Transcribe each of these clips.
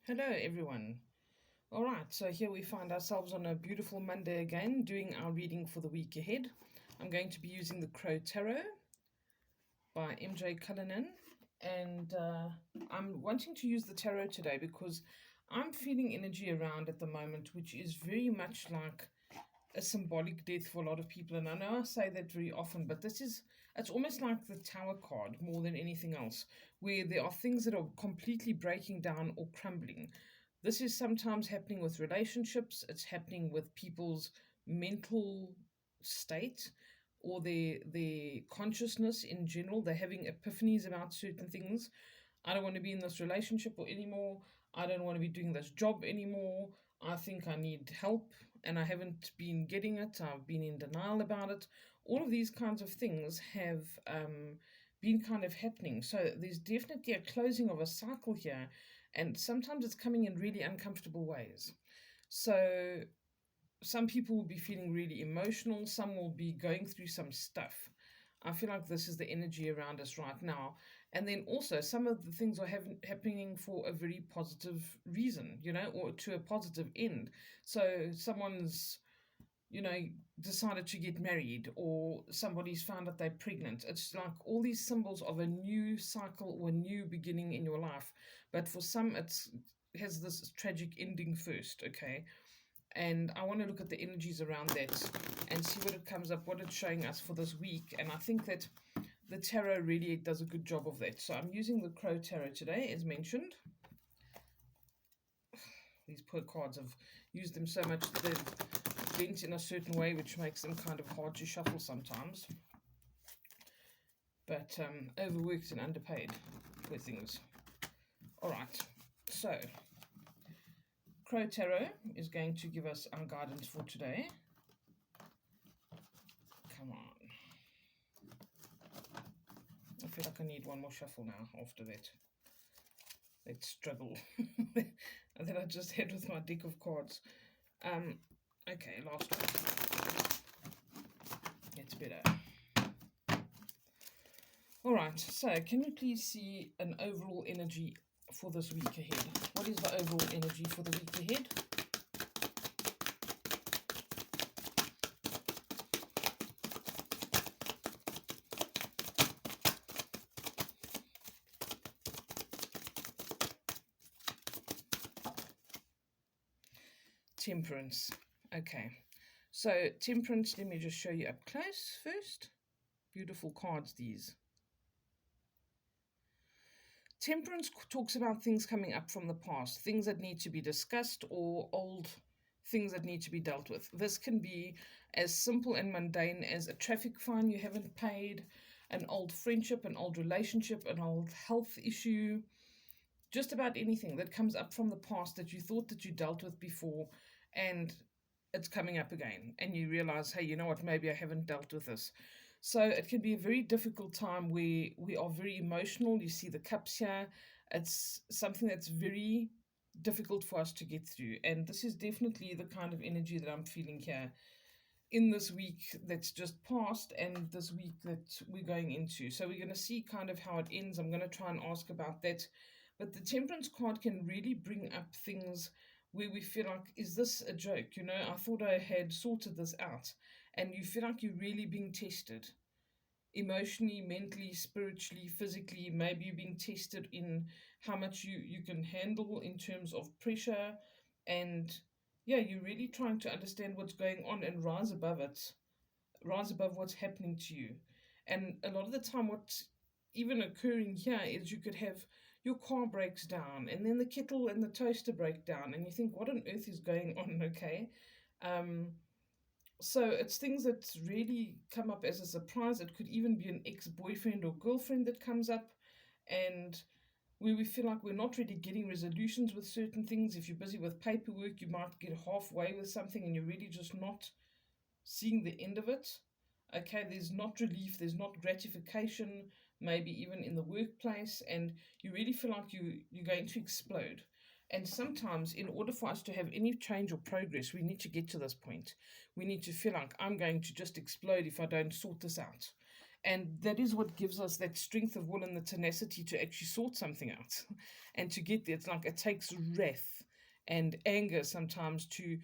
Hello, everyone. All right, so here we find ourselves on a beautiful Monday again, doing our reading for the week ahead. I'm going to be using the Crow Tarot by MJ Cullinan, and I'm wanting to use the tarot today because I'm feeling energy around at the moment, which is very much like a symbolic death for a lot of people. And I know I say that very often, but it's almost like the Tower card more than anything else, where there are things that are completely breaking down or crumbling. This is sometimes happening with relationships, it's happening with people's mental state or their consciousness in general. They're having epiphanies about certain things. I don't want to be in this relationship or anymore. I don't want to be doing this job anymore. I think I need help and I haven't been getting it. I've been in denial about it. All of these kinds of things have been kind of happening. So there's definitely a closing of a cycle here, and sometimes it's coming in really uncomfortable ways. So some people will be feeling really emotional, some will be going through some stuff. I feel like this is the energy around us right now. And then also, some of the things are happening for a very positive reason, or to a positive end. So, someone's, decided to get married, or somebody's found that they're pregnant. It's like all these symbols of a new cycle or a new beginning in your life. But for some, it has this tragic ending first, okay? And I want to look at the energies around that and see what it comes up, what it's showing us for this week. And I think that the tarot really does a good job of that. So I'm using the Crow Tarot today, as mentioned. These poor cards, I've used them so much that they're bent in a certain way, which makes them kind of hard to shuffle sometimes. But overworked and underpaid, poor things. All right, so Crow Tarot is going to give us our guidance for today. Come on. I feel like I need one more shuffle now after that struggle that I just had with my deck of cards. Okay, last one. It's better. All right, so can you please see an overall energy for this week ahead? What is the overall energy for the week ahead? Temperance. Okay, so Temperance, let me just show you up close first. Beautiful cards, these. Temperance talks about things coming up from the past, things that need to be discussed, or old things that need to be dealt with. This can be as simple and mundane as a traffic fine you haven't paid, an old friendship, an old relationship, an old health issue, just about anything that comes up from the past that you thought that you dealt with before, and it's coming up again, and you realize, hey, you know what, maybe I haven't dealt with this. So it can be a very difficult time where we are very emotional. You see the cups here. It's something that's very difficult for us to get through, and this is definitely the kind of energy that I'm feeling here in this week that's just passed and this week that we're going into. So we're going to see kind of how it ends. I'm going to try and ask about that. But the Temperance card can really bring up things where we feel like, is this a joke? I thought I had sorted this out. And you feel like you're really being tested emotionally, mentally, spiritually, physically. Maybe you're being tested in how much you can handle in terms of pressure. And yeah, you're really trying to understand what's going on and rise above it, rise above what's happening to you. And a lot of the time, what's even occurring here is you could have your car breaks down, and then the kettle and the toaster break down, and you think, what on earth is going on? Okay. Um, so it's things that really come up as a surprise. It could even be an ex-boyfriend or girlfriend that comes up, and where we feel like we're not really getting resolutions with certain things. If you're busy with paperwork, you might get halfway with something and you're really just not seeing the end of it. Okay, there's not relief, there's not gratification, maybe even in the workplace, and you really feel like you're going to explode. And sometimes, in order for us to have any change or progress, we need to get to this point. We need to feel like I'm going to just explode if I don't sort this out. And that is what gives us that strength of will and the tenacity to actually sort something out and to get there. It's like it takes wrath and anger sometimes to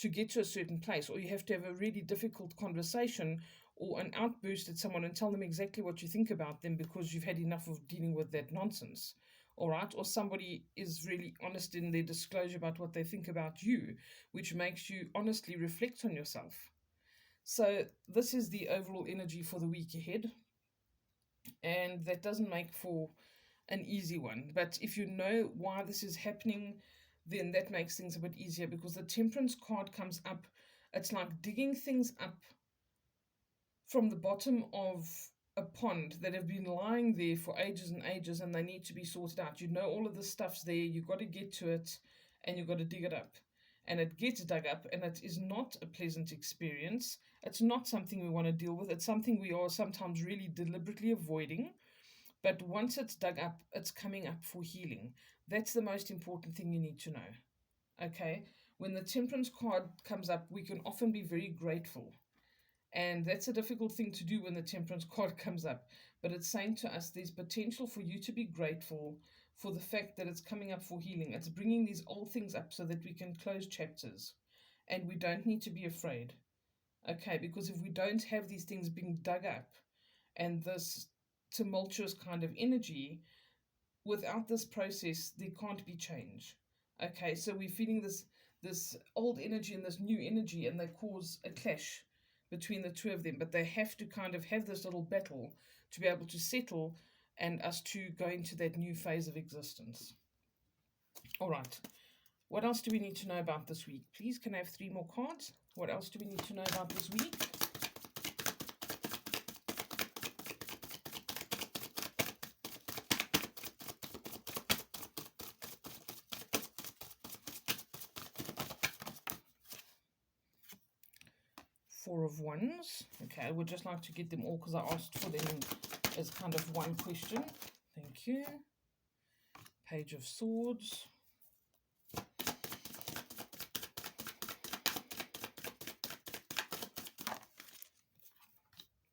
get to a certain place, or you have to have a really difficult conversation or an outburst at someone and tell them exactly what you think about them because you've had enough of dealing with that nonsense. All right, or somebody is really honest in their disclosure about what they think about you, which makes you honestly reflect on yourself. So, this is the overall energy for the week ahead, and that doesn't make for an easy one. But if you know why this is happening, then that makes things a bit easier because the temperance card comes up. It's like digging things up from the bottom of a pond that have been lying there for ages and ages and they need to be sorted out. You know, all of the stuff's there, you've got to get to it and you've got to dig it up. And it gets dug up, and it is not a pleasant experience. It's not something we want to deal with. It's something we are sometimes really deliberately avoiding. But once it's dug up, it's coming up for healing. That's the most important thing you need to know. Okay? When the temperance card comes up, we can often be very grateful. And that's a difficult thing to do when the temperance card comes up. But it's saying to us there's potential for you to be grateful for the fact that it's coming up for healing. It's bringing these old things up so that we can close chapters. And we don't need to be afraid. Okay? Because if we don't have these things being dug up and this tumultuous kind of energy, without this process, there can't be change. Okay, so we're feeling this old energy and this new energy, and they cause a clash between the two of them. But they have to kind of have this little battle to be able to settle and us to go into that new phase of existence. All right. What else do we need to know about this week? Please, can I have 3 more cards? What else do we need to know about this week? Four of Wands. Okay, I would just like to get them all because I asked for them as kind of one question. Thank you. Page of Swords.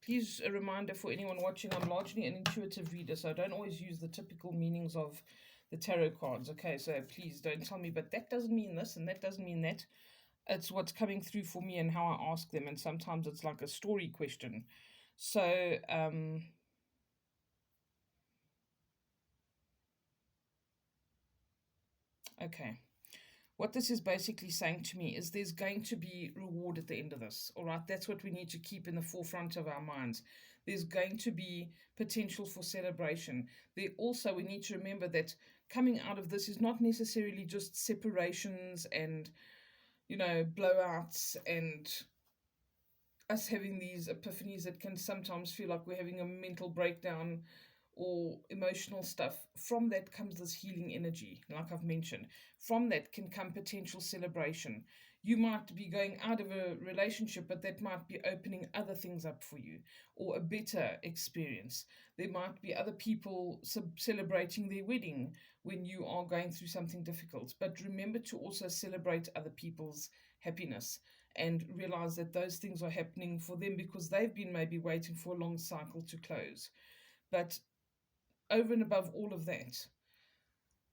Please, a reminder for anyone watching, I'm largely an intuitive reader, so I don't always use the typical meanings of the tarot cards. Okay, so please don't tell me, but that doesn't mean this and that doesn't mean that. It's what's coming through for me and how I ask them, and sometimes it's like a story question. So, okay. What this is basically saying to me is there's going to be reward at the end of this. All right, that's what we need to keep in the forefront of our minds. There's going to be potential for celebration. There also, we need to remember that coming out of this is not necessarily just separations and, you know, blowouts and us having these epiphanies that can sometimes feel like we're having a mental breakdown or emotional stuff. From that comes this healing energy, like I've mentioned. From that can come potential celebration. You might be going out of a relationship, but that might be opening other things up for you or a better experience. There might be other people celebrating their wedding when you are going through something difficult. But remember to also celebrate other people's happiness and realize that those things are happening for them because they've been maybe waiting for a long cycle to close. But over and above all of that,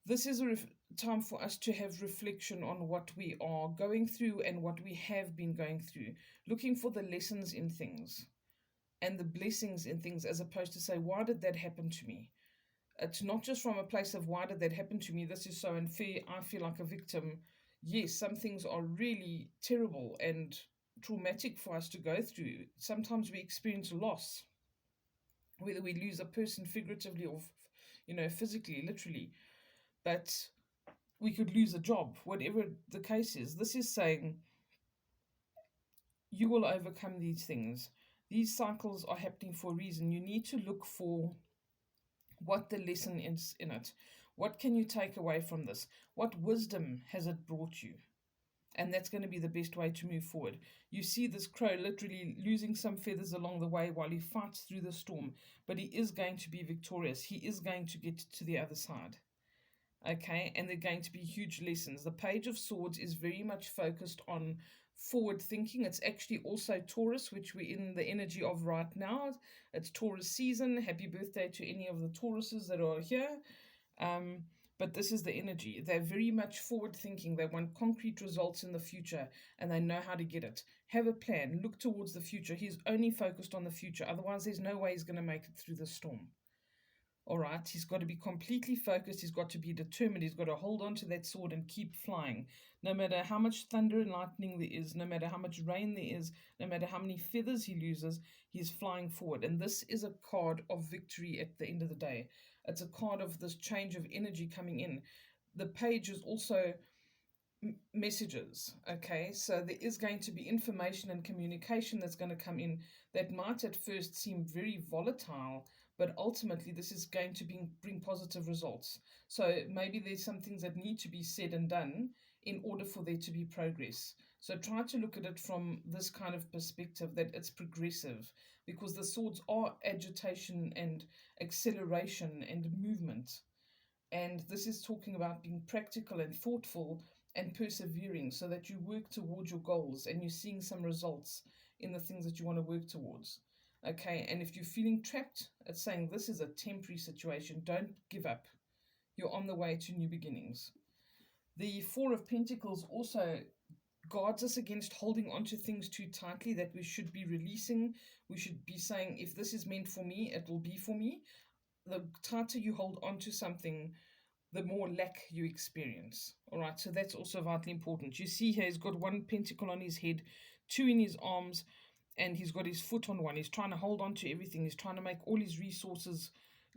this is a time for us to have reflection on what we are going through and what we have been going through, looking for the lessons in things and the blessings in things, as opposed to say, why did that happen to me? It's not just from a place of why did that happen to me? This is so unfair. I feel like a victim. Yes, some things are really terrible and traumatic for us to go through. Sometimes we experience loss, whether we lose a person figuratively or, you know, physically, literally. But we could lose a job, whatever the case is. This is saying you will overcome these things. These cycles are happening for a reason. You need to look for what the lesson is in it. What can you take away from this? What wisdom has it brought you? And that's going to be the best way to move forward. You see this crow literally losing some feathers along the way while he fights through the storm, but he is going to be victorious. He is going to get to the other side. Okay, and they're going to be huge lessons. The Page of Swords is very much focused on forward thinking. It's actually also Taurus, which we're in the energy of right now. It's Taurus season. Happy birthday to any of the Tauruses that are here. Um, but this is the energy. They're very much forward thinking. They want concrete results in the future and they know how to get it. Have a plan. Look towards the future. He's only focused on the future. Otherwise, there's no way he's going to make it through the storm. All right, he's got to be completely focused. He's got to be determined. He's got to hold on to that sword and keep flying. No matter how much thunder and lightning there is, no matter how much rain there is, no matter how many feathers he loses, he's flying forward. And this is a card of victory at the end of the day. It's a card of this change of energy coming in. The page is also messages. Okay, so there is going to be information and communication that's going to come in that might at first seem very volatile, but ultimately this is going to bring positive results. So maybe there's some things that need to be said and done in order for there to be progress. So try to look at it from this kind of perspective, that it's progressive, because the swords are agitation and acceleration and movement. And this is talking about being practical and thoughtful and persevering so that you work towards your goals and you're seeing some results in the things that you want to work towards. Okay, and if you're feeling trapped, it's saying this is a temporary situation. Don't give up. You're on the way to new beginnings. The Four of Pentacles also guards us against holding on to things too tightly, that we should be releasing. We should be saying, if this is meant for me, it will be for me. The tighter you hold on to something, the more lack you experience. All right, so that's also vitally important. You see here, he's got one pentacle on his head, two in his arms, and he's got his foot on one. He's trying to hold on to everything. He's trying to make all his resources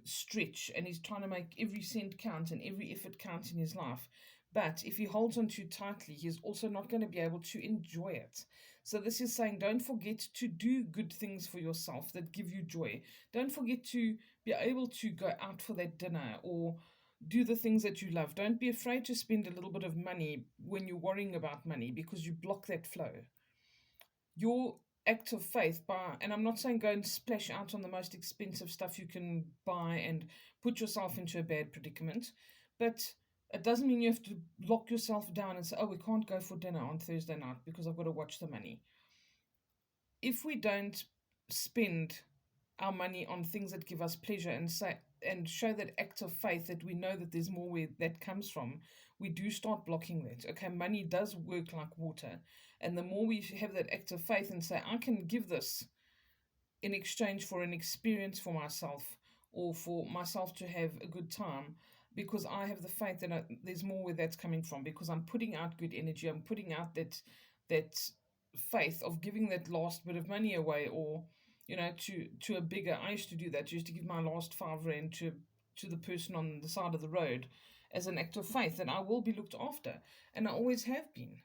stretch, and he's trying to make every cent count and every effort count in his life. But if he holds on too tightly, he's also not going to be able to enjoy it. So this is saying, don't forget to do good things for yourself that give you joy. Don't forget to be able to go out for that dinner or do the things that you love. Don't be afraid to spend a little bit of money when you're worrying about money, because you block that flow. Your act of faith, and I'm not saying go and splash out on the most expensive stuff you can buy and put yourself into a bad predicament, but it doesn't mean you have to lock yourself down and say, oh, we can't go for dinner on Thursday night because I've got to watch the money. If we don't spend our money on things that give us pleasure and show that act of faith that we know that there's more where that comes from, we do start blocking that. Okay, money does work like water, and the more we have that act of faith and say, I can give this in exchange for an experience for myself, or for myself to have a good time, because I have the faith that there's more where that's coming from, because I'm putting out good energy, I'm putting out that faith of giving that last bit of money away, or to a bigger. I used to do that. I used to give my last £5 to the person on the side of the road as an act of faith, and I will be looked after, and I always have been.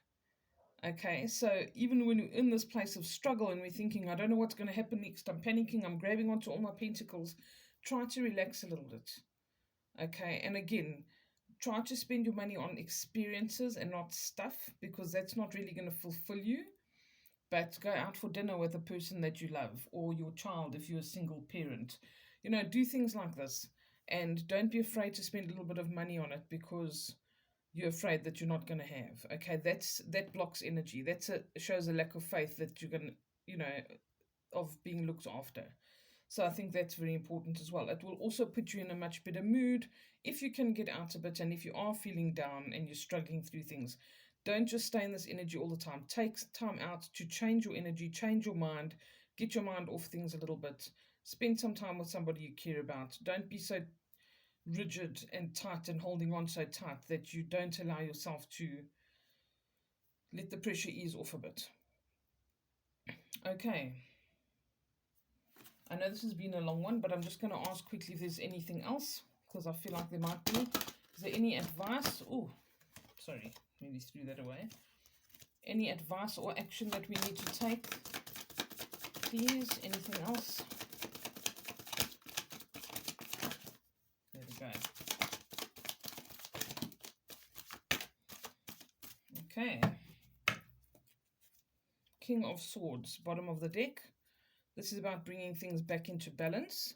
Okay, so even when we're in this place of struggle and we're thinking, I don't know what's going to happen next, I'm panicking, I'm grabbing onto all my pentacles, try to relax a little bit. Okay, and again, try to spend your money on experiences and not stuff, because that's not really going to fulfill you. But go out for dinner with a person that you love, or your child if you're a single parent. Do things like this, and don't be afraid to spend a little bit of money on it, because you're afraid that you're not going to have. Okay, that blocks energy. Shows a lack of faith that you're going to, of being looked after. So I think that's very important as well. It will also put you in a much better mood if you can get out a bit, and if you are feeling down and you're struggling through things. Don't just stay in this energy all the time. Take time out to change your energy, change your mind, get your mind off things a little bit. Spend some time with somebody you care about. Don't be so rigid and tight and holding on so tight that you don't allow yourself to let the pressure ease off a bit. Okay. I know this has been a long one, but I'm just going to ask quickly if there's anything else, because I feel like there might be. Is there any advice? Oh, sorry, maybe threw that away. Any advice or action that we need to take, please? Anything else? There we go. Okay. King of Swords, bottom of the deck. This is about bringing things back into balance.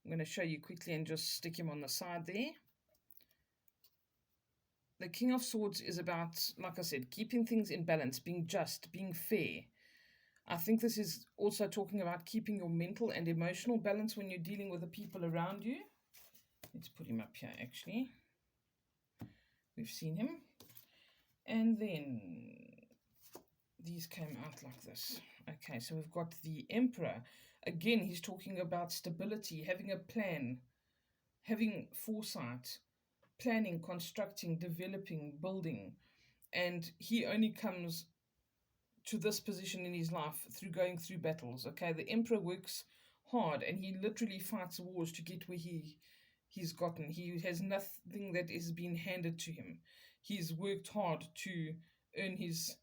I'm going to show you quickly and just stick him on the side there. The King of Swords is about, like I said, keeping things in balance, being just, being fair. I think this is also talking about keeping your mental and emotional balance when you're dealing with the people around you. Let's put him up here, actually. We've seen him. And then these came out like this. Okay, so we've got the Emperor. Again, he's talking about stability, having a plan, having foresight, planning, constructing, developing, building. And he only comes to this position in his life through going through battles. Okay, the Emperor works hard and he literally fights wars to get where he's gotten. He has nothing that is being handed to him. He's worked hard to earn his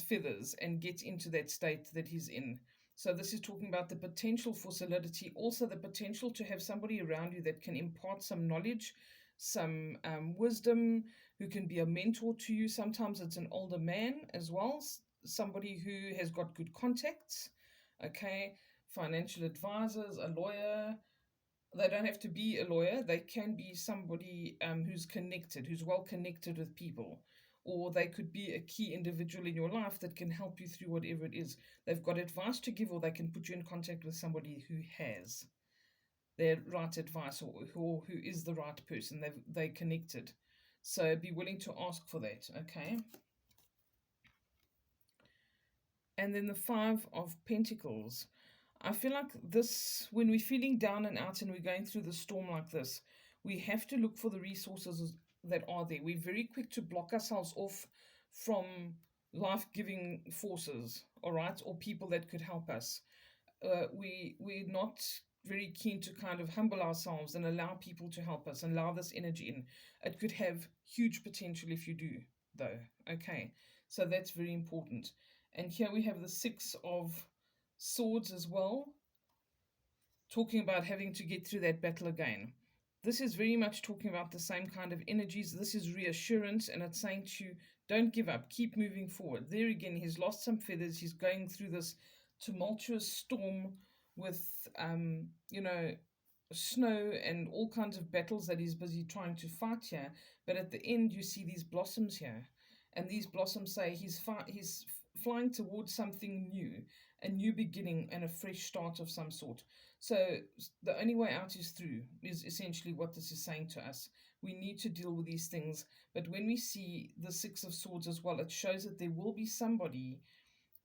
feathers and get into that state that he's in. So this is talking about the potential for solidity, also the potential to have somebody around you that can impart some knowledge, some wisdom, who can be a mentor to you. Sometimes it's an older man as well, somebody who has got good contacts, okay, financial advisors, a lawyer. They don't have to be a lawyer, they can be somebody who's connected, who's well connected with people. Or they could be a key individual in your life that can help you through whatever it is. They've got advice to give, or they can put you in contact with somebody who has their right advice, or who is the right person. They're connected. So be willing to ask for that, okay? And then the Five of Pentacles. I feel like this, when we're feeling down and out and we're going through the storm like this, we have to look for the resources that are there. We're very quick to block ourselves off from life-giving forces, all right, or people that could help us. We're not very keen to kind of humble ourselves and allow people to help us and allow this energy in. It could have huge potential if you do, though. Okay, so that's very important. And here we have the Six of Swords as well, talking about having to get through that battle again. This is very much talking about the same kind of energies. This is reassurance, and it's saying to you, don't give up, keep moving forward. There again, he's lost some feathers. He's going through this tumultuous storm with, snow and all kinds of battles that he's busy trying to fight here. But at the end, you see these blossoms here. And these blossoms say he's flying towards something new, a new beginning and a fresh start of some sort. So the only way out is through, is essentially what this is saying to us. We need to deal with these things. But when we see the Six of Swords as well, it shows that there will be somebody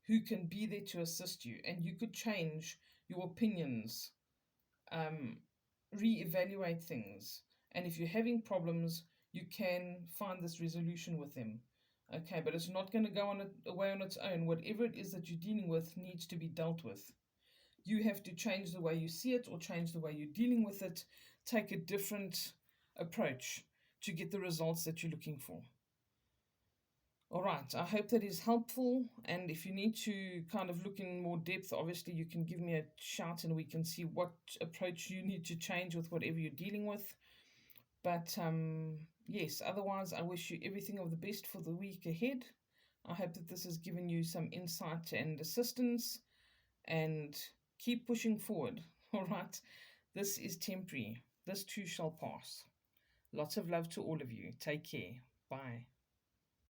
who can be there to assist you, and you could change your opinions, reevaluate things. And if you're having problems, you can find this resolution with them. Okay, but it's not going to go away on its own. Whatever it is that you're dealing with needs to be dealt with. You have to change the way you see it, or change the way you're dealing with it. Take a different approach to get the results that you're looking for. All right, I hope that is helpful. And if you need to kind of look in more depth, obviously you can give me a shout and we can see what approach you need to change with whatever you're dealing with. But yes, otherwise, I wish you everything of the best for the week ahead. I hope that this has given you some insight and assistance, and keep pushing forward. All right, this is temporary. This too shall pass. Lots of love to all of you. Take care. Bye.